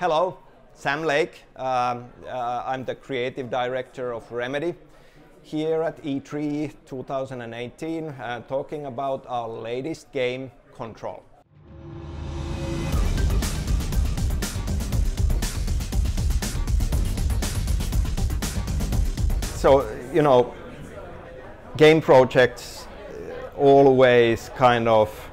Hello, Sam Lake. I'm the creative director of Remedy here at E3 2018, talking about our latest game, Control. So, you know, game projects always kind of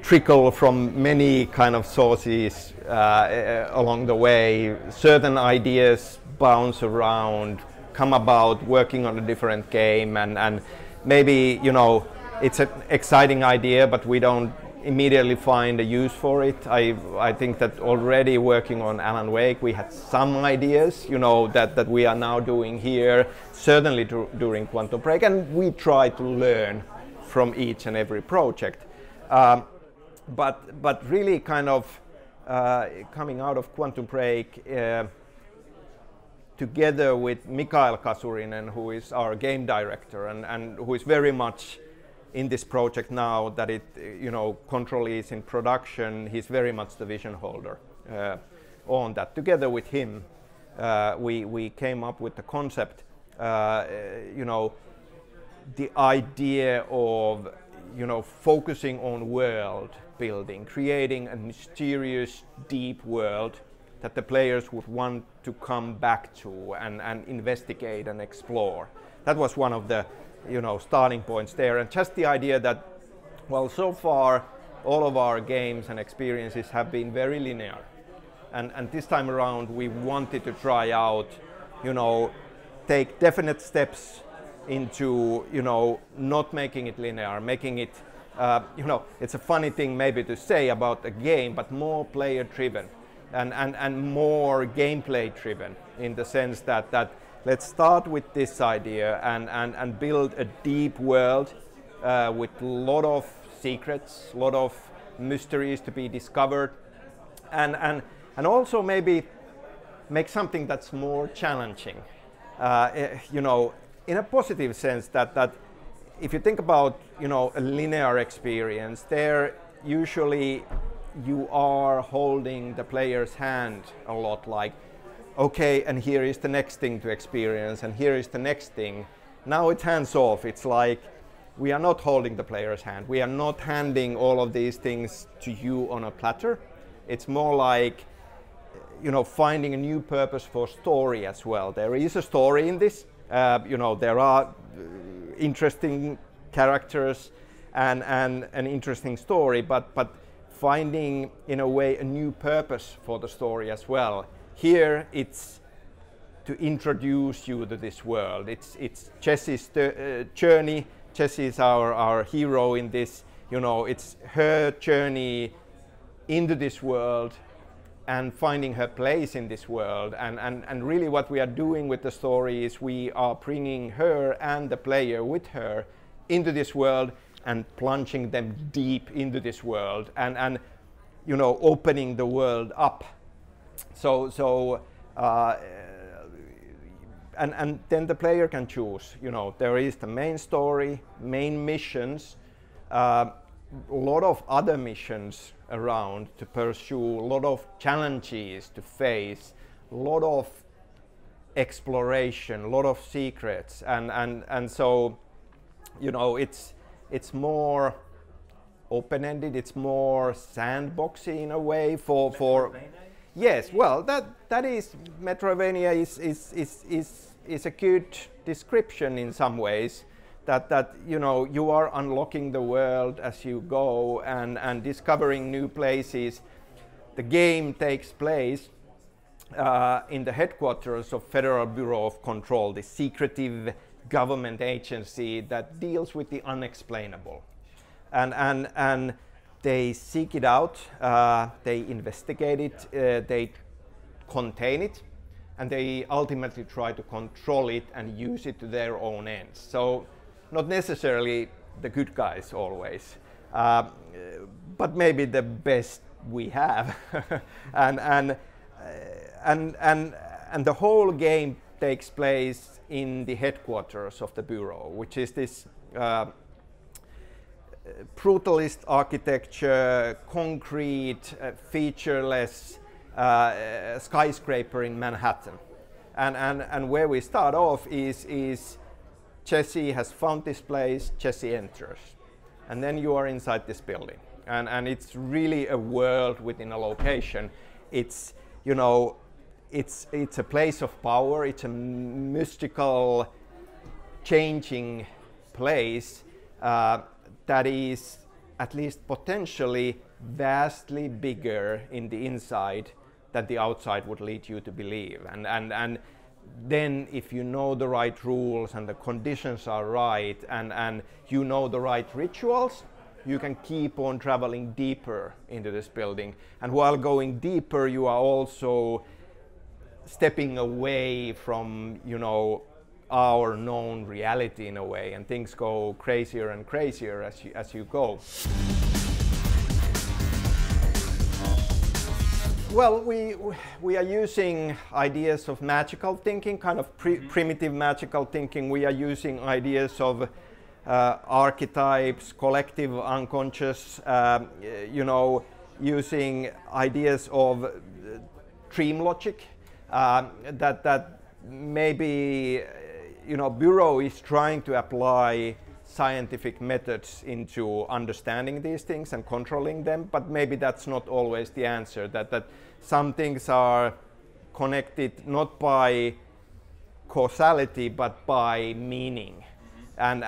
trickle from many kind of sources along the way. Certain ideas bounce around, come about working on a different game, and maybe, you know, it's an exciting idea, but we don't immediately find a use for it. I think that already working on Alan Wake, we had some ideas, you know, that we are now doing here, certainly during Quantum Break, and we try to learn from each and every project. But really kind of coming out of Quantum Break together with Mikael Kasurinen, who is our game director and who is very much in this project now that it, you know, Control is in production. He's very much the vision holder on that. Together with him, we came up with the concept, you know, the idea of, you know, focusing on world building, creating a mysterious, deep world that the players would want to come back to and investigate and explore. That was one of the, you know, starting points there, and just the idea that, well, so far all of our games and experiences have been very linear, and this time around we wanted to try out, you know, take definite steps into, you know, not making it linear, making it, you know, it's a funny thing maybe to say about a game, but more player driven and more gameplay driven, in the sense that let's start with this idea and build a deep world with a lot of secrets, a lot of mysteries to be discovered, and also maybe make something that's more challenging, you know, in a positive sense, that if you think about, you know, a linear experience, there usually you are holding the player's hand a lot, like, okay, and here is the next thing to experience, and here is the next thing. Now it's hands off. It's like we are not holding the player's hand. We are not handing all of these things to you on a platter. It's more like, you know, finding a new purpose for story as well. There is a story in this. You know, there are interesting characters and an interesting story, but finding, in a way, a new purpose for the story as well. Here it's to introduce you to this world. It's Jessie's journey. Jessie is our hero in this. You know, it's her journey into this world and finding her place in this world. And really what we are doing with the story is we are bringing her and the player with her into this world and plunging them deep into this world and you know, opening the world up. And then the player can choose. You know, there is the main story, main missions, a lot of other missions around to pursue, a lot of challenges to face, a lot of exploration, a lot of secrets, and so, you know, it's more open-ended, it's more sandboxy in a way for yes, well, that is Metroidvania is a good description in some ways. That you know, you are unlocking the world as you go and discovering new places. The game takes place in the headquarters of Federal Bureau of Control, the secretive government agency that deals with the unexplainable, and they seek it out, they investigate it, they contain it, and they ultimately try to control it and use it to their own ends. So not necessarily the good guys always, but maybe the best we have. and the whole game takes place in the headquarters of the Bureau, which is this brutalist architecture, concrete, featureless, skyscraper in Manhattan. And where we start off is Jesse has found this place, Jesse enters. And then you are inside this building. And it's really a world within a location. It's, you know, it's a place of power, it's a mystical, changing place that is at least potentially vastly bigger in the inside than the outside would lead you to believe. And then if you know the right rules and the conditions are right and you know the right rituals, you can keep on traveling deeper into this building. And while going deeper, you are also stepping away from, you know, our known reality in a way, and things go crazier and crazier as you go. Well, we are using ideas of magical thinking, kind of primitive magical thinking. We are using ideas of archetypes, collective unconscious, you know, using ideas of dream logic that maybe, you know, Bureau is trying to apply scientific methods into understanding these things and controlling them, but maybe that's not always the answer, that some things are connected not by causality but by meaning. And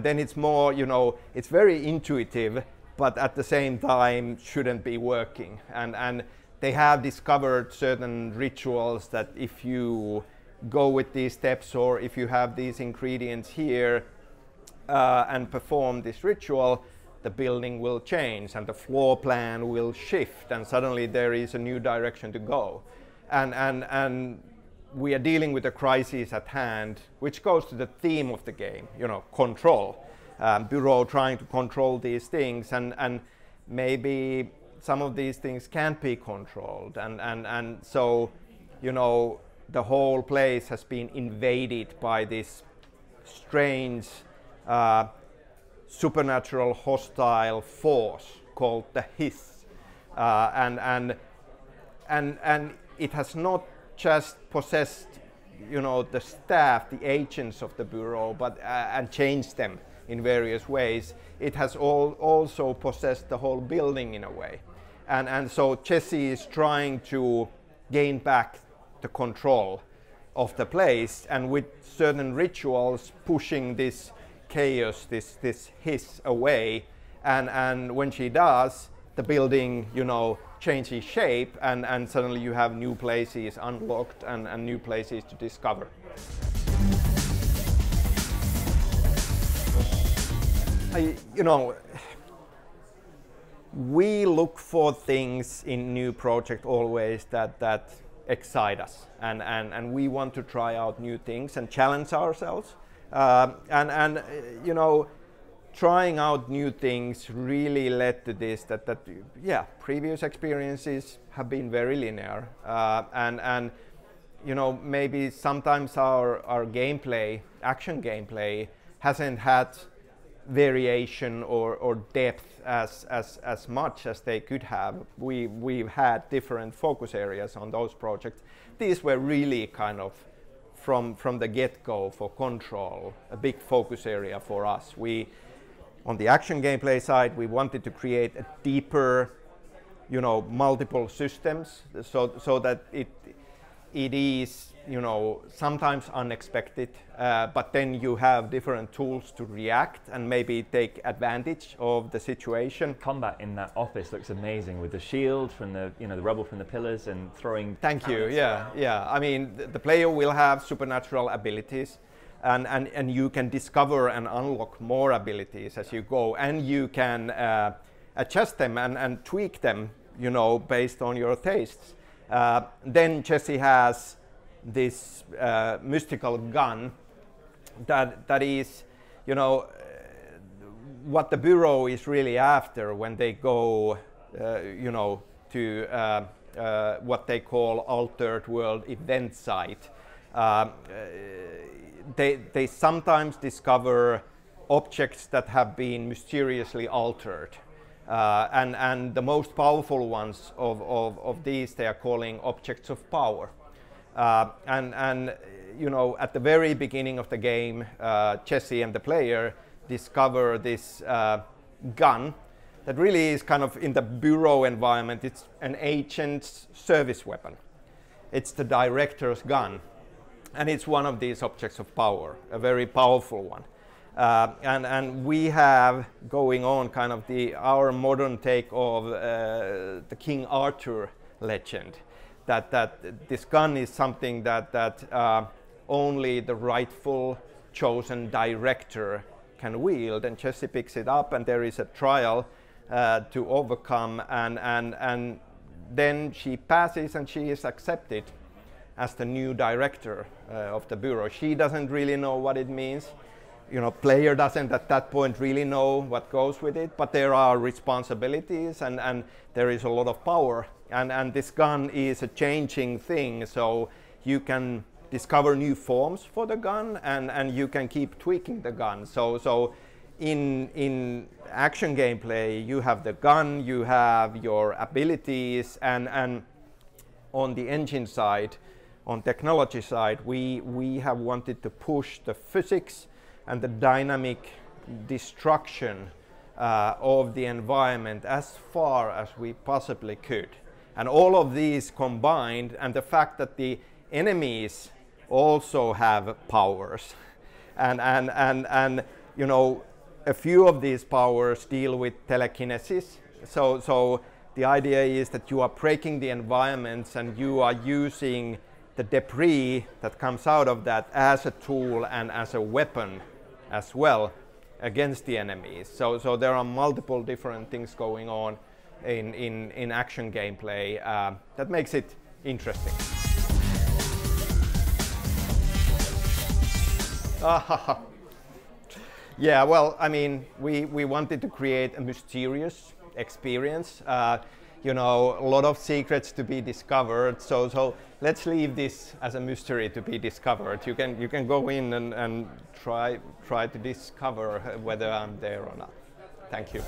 then it's more, you know, it's very intuitive, but at the same time shouldn't be working. And they have discovered certain rituals that if you go with these steps, or if you have these ingredients here and perform this ritual, the building will change and the floor plan will shift, and suddenly there is a new direction to go. And we are dealing with a crisis at hand, which goes to the theme of the game, you know, control. Bureau trying to control these things, and maybe some of these things can't be controlled, and so, you know, the whole place has been invaded by this strange supernatural hostile force called the Hiss, and it has not just possessed, you know, the staff, the agents of the Bureau, but and changed them in various ways. It has also possessed the whole building in a way, and so Jesse is trying to gain back the control of the place, and with certain rituals pushing this chaos, this Hiss away, and when she does, the building, you know, changes shape, and suddenly you have new places unlocked and new places to discover. You know, we look for things in new project always that excite us, and we want to try out new things and challenge ourselves, and you know, trying out new things really led to this, that yeah, previous experiences have been very linear, and you know, maybe sometimes our gameplay, action gameplay, hasn't had variation or depth as much as they could have. We've had different focus areas on those projects. These were really kind of from the get-go for Control a big focus area for us. On the action gameplay side, we wanted to create a deeper, you know, multiple systems, so that it is, you know, sometimes unexpected, but then you have different tools to react and maybe take advantage of the situation. Combat in that office looks amazing, with the shield from the, you know, the rubble from the pillars and throwing. Thank you. Yeah. I mean, the player will have supernatural abilities, and you can discover and unlock more abilities as you go, and you can adjust them and tweak them, you know, based on your tastes. Then Jesse has this mystical gun that is, you know, what the Bureau is really after when they go, you know, to what they call altered world event site. They sometimes discover objects that have been mysteriously altered. And the most powerful ones of these, they are calling objects of power. And you know, at the very beginning of the game, Jesse and the player discover this gun that really is kind of in the bureau environment. It's an agent's service weapon. It's the director's gun. And it's one of these objects of power, a very powerful one. And we have going on kind of our modern take of the King Arthur legend, that this gun is something that only the rightful chosen director can wield. And Jesse picks it up, and there is a trial to overcome, and then she passes and she is accepted as the new director of the bureau. She doesn't really know what it means. You know, player doesn't at that point really know what goes with it, but there are responsibilities and there is a lot of power. And this gun is a changing thing, so you can discover new forms for the gun, and you can keep tweaking the gun. So in action gameplay, you have the gun, you have your abilities, and on the engine side, on technology side, we have wanted to push the physics and the dynamic destruction of the environment as far as we possibly could. And all of these combined, and the fact that the enemies also have powers, and you know, a few of these powers deal with telekinesis. So the idea is that you are breaking the environments and you are using the debris that comes out of that as a tool and as a weapon as well against the enemies. So there are multiple different things going on in action gameplay that makes it interesting. Yeah, well, I mean, we wanted to create a mysterious experience. You know, a lot of secrets to be discovered. So let's leave this as a mystery to be discovered. You can go in and try to discover whether I'm there or not. Thank you.